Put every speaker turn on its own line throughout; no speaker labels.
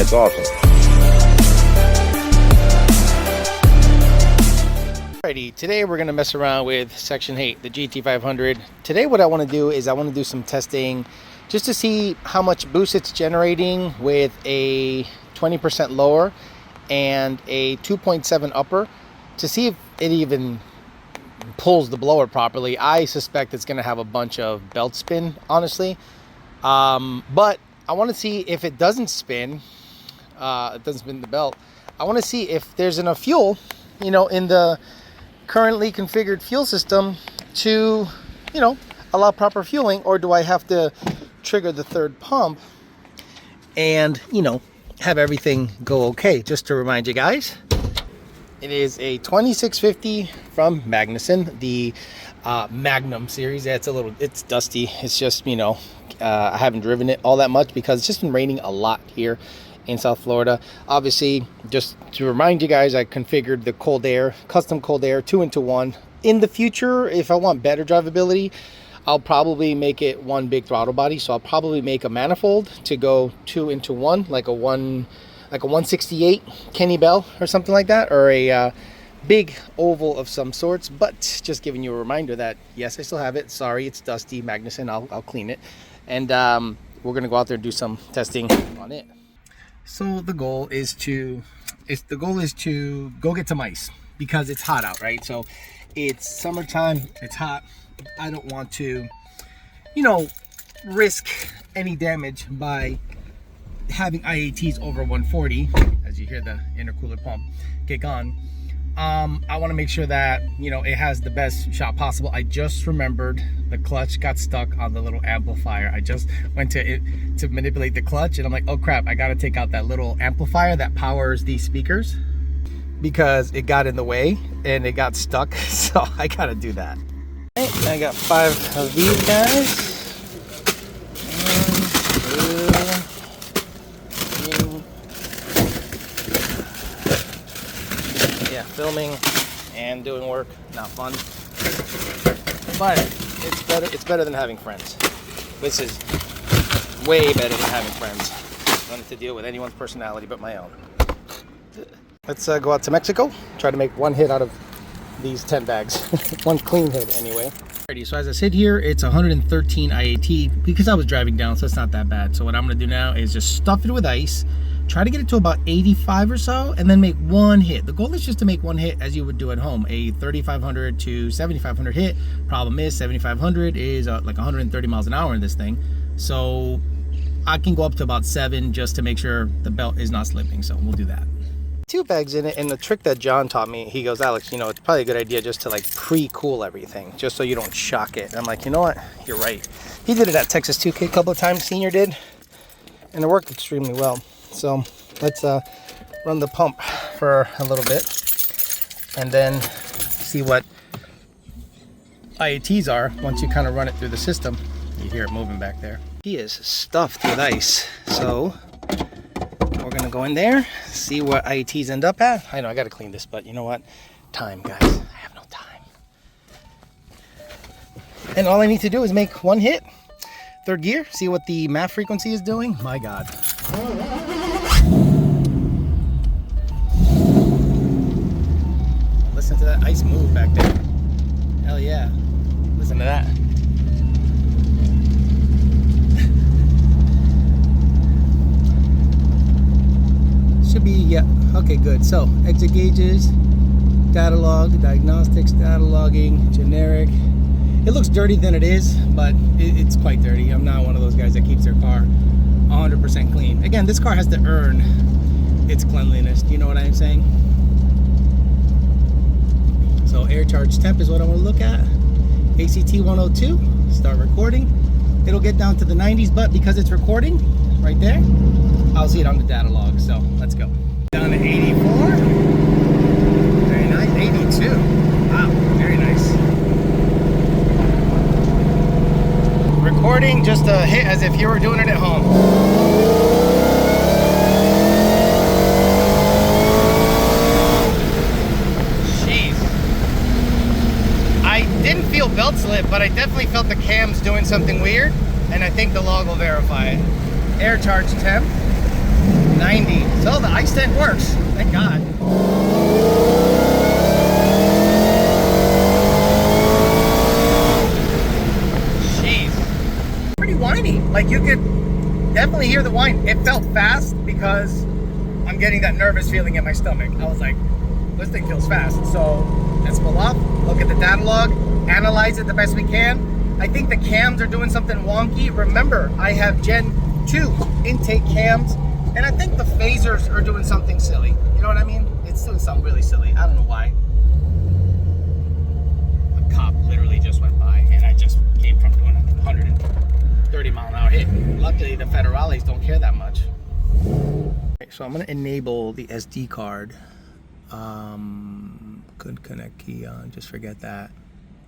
It's awesome.
Alrighty, today we're going to mess around with Section 8, the GT500. Today what I want to do is I want to do some testing just to see how much boost it's generating with a 20% lower and a 2.7 upper to see if it even pulls the blower properly. I suspect it's going to have a bunch of belt spin, honestly. But I want to see if it doesn't spin, the belt. I want to see if there's enough fuel, you know, in the currently configured fuel system to, you know, allow proper fueling, or do I have to trigger the third pump and, you know, have everything go okay? Just to remind you guys, it is a 2650 from Magnus, the Magnum series. Yeah, it's dusty. It's just, you know, I haven't driven it all that much because it's just been raining a lot here in South Florida. Obviously, just to remind you guys, I configured the cold air, custom cold air 2-into-1. In the future, if I want better drivability, I'll probably make it one big throttle body. So I'll probably make a manifold to go 2-into-1, like a 168 Kenny Bell or something like that, or a big oval of some sorts. But just giving you a reminder that yes, I still have it. Sorry, it's dusty, Magnuson. I'll clean it, and we're gonna go out there and do some testing on it. So the goal is to go get some ice because it's hot out, right? So it's summertime, it's hot. I don't want to, you know, risk any damage by having IATs over 140, as you hear the intercooler pump kick on. I want to make sure that, you know, it has the best shot possible. I just remembered the clutch got stuck on the little amplifier. I just went to manipulate the clutch, and I'm like, oh crap, I got to take out that little amplifier that powers these speakers because it got in the way and it got stuck. So I got to do that. Okay, I got 5 of these guys. 1, 2, 3. Yeah, filming and doing work, not fun. But it's better than having friends. This is way better than having friends. I don't have to deal with anyone's personality but my own. Let's go out to Mexico, try to make one hit out of these 10 bags. One clean hit anyway. Alrighty, so as I sit here, it's 113 IAT because I was driving down, so it's not that bad. So what I'm gonna do now is just stuff it with ice, try to get it to about 85 or so, and then make one hit. The goal is just to make one hit as you would do at home, a 3,500 to 7,500 hit. Problem is 7,500 is like 130 miles an hour in this thing. So I can go up to about 7 just to make sure the belt is not slipping. So we'll do that. 2 bags in it, and the trick that John taught me, he goes, Alex, you know, it's probably a good idea just to like pre-cool everything, just so you don't shock it. And I'm like, you know what? You're right. He did it at Texas 2K a couple of times, Senior did, and it worked extremely well. So let's run the pump for a little bit and then see what IATs are once you kind of run it through the system. You hear it moving back there. He is stuffed with ice, so we're gonna go in there, see what IATs end up at. I know I gotta clean this, but you know what? Time, guys. I have no time. And all I need to do is make one hit. 3rd gear, see what the MAF frequency is doing. My God. Listen to that ice move back there. Hell yeah. Listen to that. Should be, yeah, okay, good. So exit gauges, data log, diagnostics, data logging, generic. It looks dirty than it is, but it's quite dirty. I'm not one of those guys that keeps their car 100% clean. Again, this car has to earn its cleanliness. Do you know what I'm saying? So air charge temp is what I want to look at. ACT 102, start recording. It'll get down to the 90s, but because it's recording right there, I'll see it on the data log. So let's go. Down to 84. Very nice. 82. Wow, very nice. Recording just a hit as if you were doing it at home. Jeez. I didn't feel belt slip, but I definitely felt the cams doing something weird, and I think the log will verify it. Air charge temp. 90. So the ice tent works, thank God. Jeez. Pretty whiny. Like, you could definitely hear the whine. It felt fast because I'm getting that nervous feeling in my stomach. I was like, this thing feels fast. So let's pull up, look at the data log, analyze it the best we can. I think the cams are doing something wonky. Remember, I have Gen 2 intake cams, and I think the phasers are doing something silly. You know what I mean? It's doing something really silly. I don't know why. A cop literally just went by, and I just came from doing a 130 mile an hour hit. Luckily, the federales don't care that much. Okay, so I'm gonna enable the SD card. Couldn't connect key on, just forget that.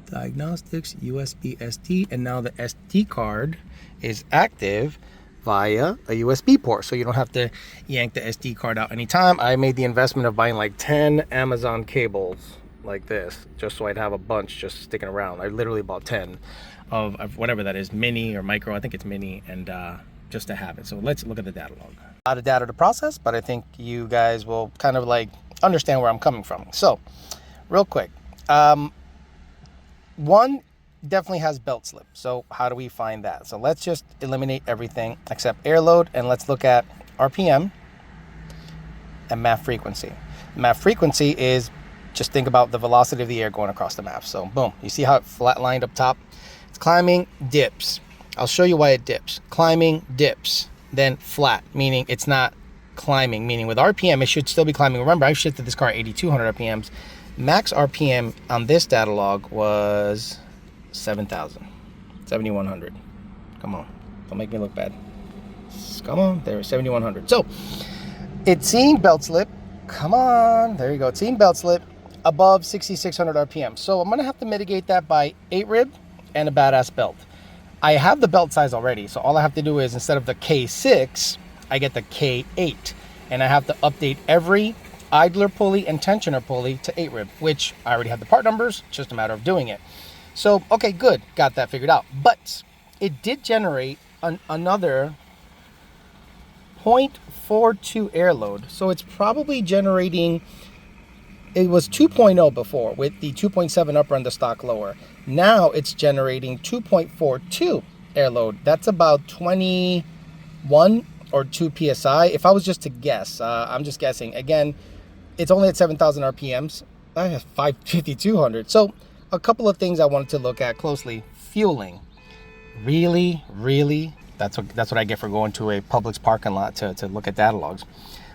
Diagnostics, USB SD, and now the SD card is active via a USB port, so you don't have to yank the SD card out anytime. I made the investment of buying like 10 Amazon cables like this, just so I'd have a bunch just sticking around. I literally bought 10 of whatever that is, mini or micro, I think it's mini, and just to have it. So let's look at the data log. A lot of data to process, but I think you guys will kind of like understand where I'm coming from. So real quick, one definitely has belt slip. So how do we find that? So let's just eliminate everything except air load, and let's look at RPM and MAF frequency. MAF frequency is, just think about the velocity of the air going across the map. So boom, you see how it flatlined up top? It's climbing, dips. I'll show you why it dips. Climbing, dips, then flat, meaning it's not climbing, meaning with RPM, it should still be climbing. Remember, I've shifted this car at 8,200 RPMs. Max RPM on this data log was 7,100. Come on, don't make me look bad. Come on, there, 7,100. So it's seeing belt slip. Come on, there you go. It's seeing belt slip above 6,600 RPM. So I'm gonna have to mitigate that by 8 rib and a badass belt. I have the belt size already, so all I have to do is, instead of the K6, I get the K8, and I have to update every idler pulley and tensioner pulley to 8 rib, which I already have the part numbers, just a matter of doing it. So, okay, good, got that figured out. But it did generate another 0.42 air load. So it's probably generating, it was 2.0 before with the 2.7 upper and the stock lower. Now it's generating 2.42 air load. That's about 21 or 2 PSI. If I was just to guess, I'm just guessing. Again, it's only at 7,000 RPMs. I have 5,200. So a couple of things I wanted to look at closely. Fueling. Really? That's what I get for going to a Publix parking lot to look at data logs.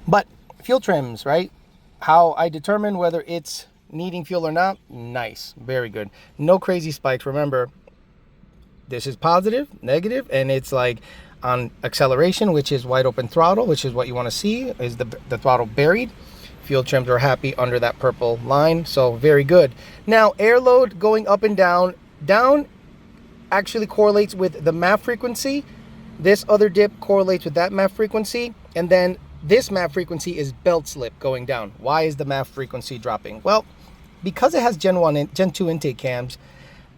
But fuel trims, right? How I determine whether it's needing fuel or not, nice, very good. No crazy spikes. Remember, this is positive, negative, and it's like on acceleration, which is wide open throttle, which is what you want to see, is the throttle buried. Fuel trims are happy under that purple line, so very good. Now, air load going up and down. Down actually correlates with the MAF frequency. This other dip correlates with that MAF frequency, and then this MAF frequency is belt slip going down. Why is the MAF frequency dropping? Well, because it has Gen 1 and Gen 2 intake cams,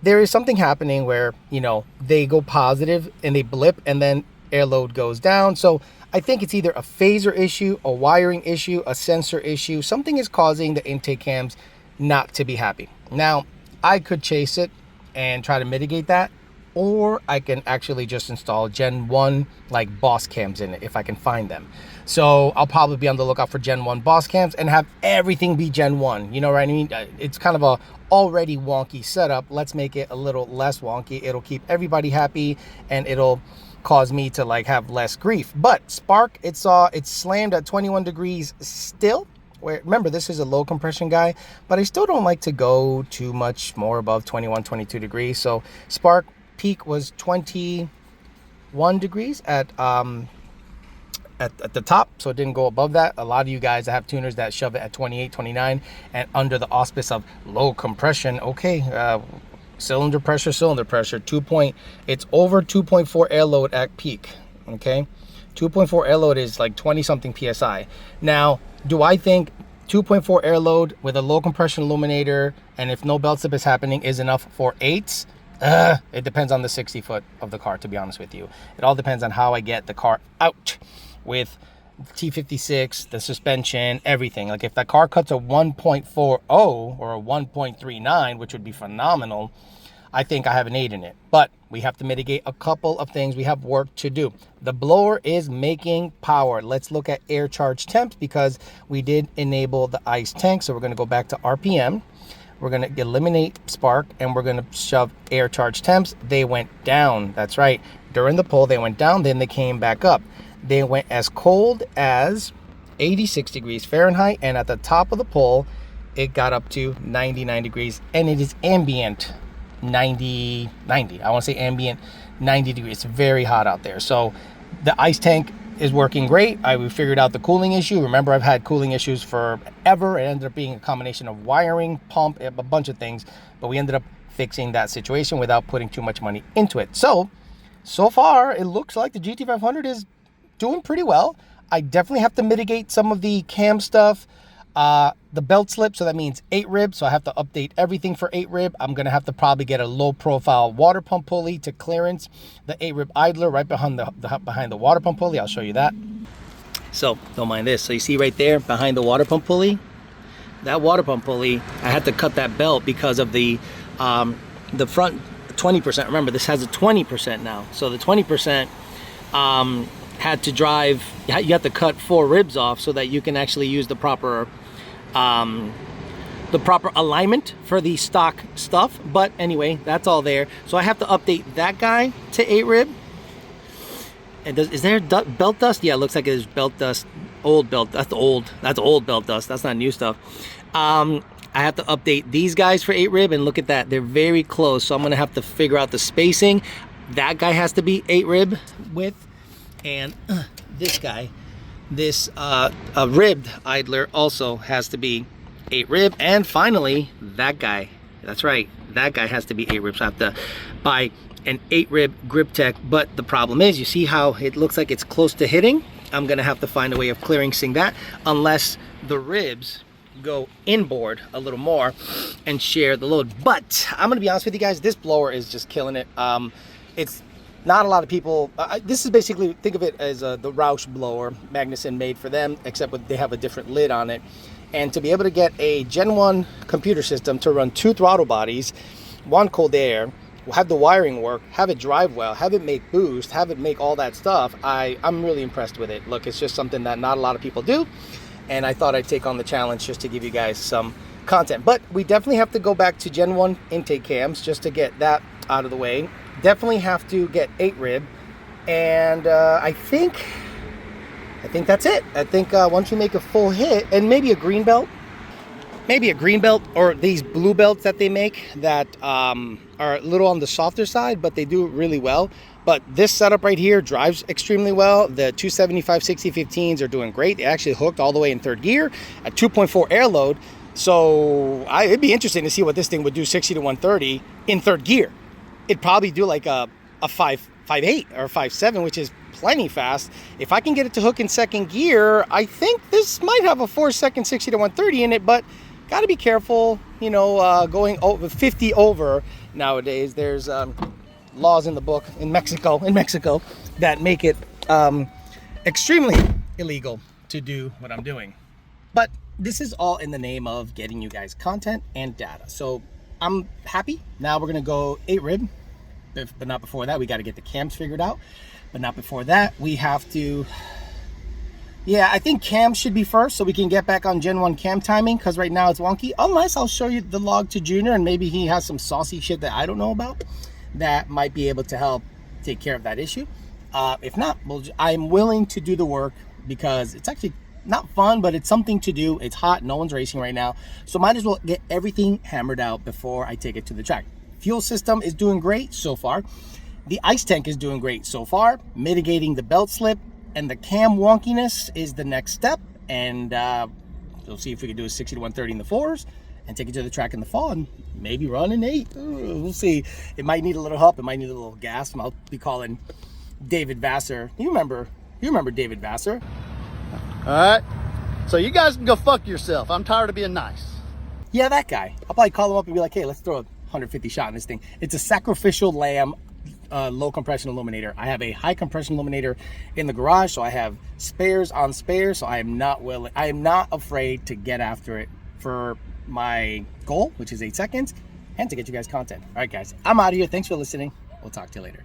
there is something happening where, you know, they go positive and they blip, and then air load goes down. So I think it's either a phaser issue, a wiring issue, a sensor issue. Something is causing the intake cams not to be happy. Now, I could chase it and try to mitigate that, or I can actually just install Gen 1 like boss cams in it if I can find them. So I'll probably be on the lookout for Gen 1 boss cams and have everything be Gen 1. You know what I mean? It's kind of a already wonky setup. Let's make it a little less wonky. It'll keep everybody happy, and it'll cause me to like have less grief. But spark, it slammed at 21 degrees still. Where, remember, this is a low compression guy, but I still don't like to go too much more above 21, 22 degrees. So spark peak was 21 degrees at the top, so it didn't go above that. A lot of you guys have tuners that shove it at 28, 29, and under the auspice of low compression. Okay, cylinder pressure, it's over 2.4 air load at peak. Okay, 2.4 air load is like 20 something PSI. Now, do I think 2.4 air load with a low compression illuminator, and if no belt slip is happening, is enough for 8s? It depends on the 60 foot of the car, to be honest with you. It all depends on how I get the car out with T56, the suspension, everything. Like if that car cuts a 1.40 or a 1.39, which would be phenomenal, I think I have an 8 in it. But we have to mitigate a couple of things. We have work to do. The blower is making power. Let's look at air charge temps because we did enable the ice tank. So we're going to go back to RPM. We're going to eliminate spark and we're going to shove air charge temps. They went down. That's right. During the pull, they went down, then they came back up. They went as cold as 86 degrees Fahrenheit, and at the top of the pull, it got up to 99 degrees, and it is ambient 90. I want to say ambient 90 degrees. It's very hot out there. So the ice tank is working great. We figured out the cooling issue. Remember, I've had cooling issues forever. It ended up being a combination of wiring, pump, a bunch of things, but we ended up fixing that situation without putting too much money into it. So far, it looks like the GT500 is doing pretty well. I definitely have to mitigate some of the cam stuff. The belt slip, so that means 8 rib, so I have to update everything for 8 rib. I'm going to have to probably get a low profile water pump pulley to clearance the 8 rib idler right behind the water pump pulley. I'll show you that. So don't mind this. So you see right there behind the water pump pulley, that water pump pulley, I had to cut that belt because of the front 20%. Remember, this has a 20% now. So the 20% had to drive, you have to cut 4 ribs off so that you can actually use the proper alignment for the stock stuff. But anyway, that's all there. So I have to update that guy to 8 rib. And is there belt dust? Yeah, it looks like it is belt dust. Old belt. That's old belt dust. That's not new stuff. I have to update these guys for 8 rib, and look at that, they're very close. So I'm gonna have to figure out the spacing. That guy has to be 8 rib width, and this guy, this ribbed idler also has to be 8 rib. And finally, that guy, that's right, that guy has to be 8 rib. So I have to buy an 8 rib grip tech. But the problem is, you see how it looks like it's close to hitting? I'm gonna have to find a way of clearancing that, unless the ribs go inboard a little more and share the load. But I'm gonna be honest with you guys, this blower is just killing it. It's not a lot of people, this is basically, think of it as the Roush blower Magnus made for them, except they have a different lid on it. And to be able to get a Gen 1 computer system to run 2 throttle bodies, 1 cold air, have the wiring work, have it drive well, have it make boost, have it make all that stuff, I'm really impressed with it. Look, it's just something that not a lot of people do, and I thought I'd take on the challenge just to give you guys some content. But we definitely have to go back to Gen 1 intake cams just to get that out of the way. Definitely have to get 8 rib, and I think that's it. I think once we make a full hit, and maybe a green belt, or these blue belts that they make that are a little on the softer side, but they do it really well. But this setup right here drives extremely well. The 275 6015s are doing great. They actually hooked all the way in 3rd gear at 2.4 air load. So it'd be interesting to see what this thing would do 60 to 130 in 3rd gear. It'd probably do like a 5.8 or 5.7, which is plenty fast. If I can get it to hook in 2nd gear, I think this might have a 4-second 60 to 130 in it, but got to be careful, you know, going over 50 over nowadays. There's laws in the book in Mexico that make it extremely illegal to do what I'm doing. But this is all in the name of getting you guys content and data. So I'm happy. Now we're gonna go 8 rib, but not before that. We got to get the cams figured out, but not before that. We have to, yeah, I think cams should be first, so we can get back on Gen 1 cam timing, because right now it's wonky. Unless I'll show you the log to Junior, and maybe he has some saucy shit that I don't know about that might be able to help take care of that issue. If not, I'm willing to do the work, because it's actually not fun, but it's something to do. It's hot, no one's racing right now, so might as well get everything hammered out before I take it to the track. Fuel system is doing great so far. The ice tank is doing great so far. Mitigating the belt slip and the cam wonkiness is the next step, and we'll see if we can do a 60 to 130 in the 4s and take it to the track in the fall and maybe run an 8. We'll see. It might need a little help. It might need a little gas. I'll be calling David Vassar. You remember David Vassar?
All right, so you guys can go fuck yourself. I'm tired of being nice.
Yeah, that guy. I'll probably call him up and be like, hey, let's throw a 150 shot in this thing. It's a sacrificial lamb low compression illuminator. I have a high compression illuminator in the garage, so I have spares on spares. So I am not afraid to get after it for my goal, which is 8 seconds, and to get you guys content. All right, guys, I'm out of here. Thanks for listening. We'll talk to you later.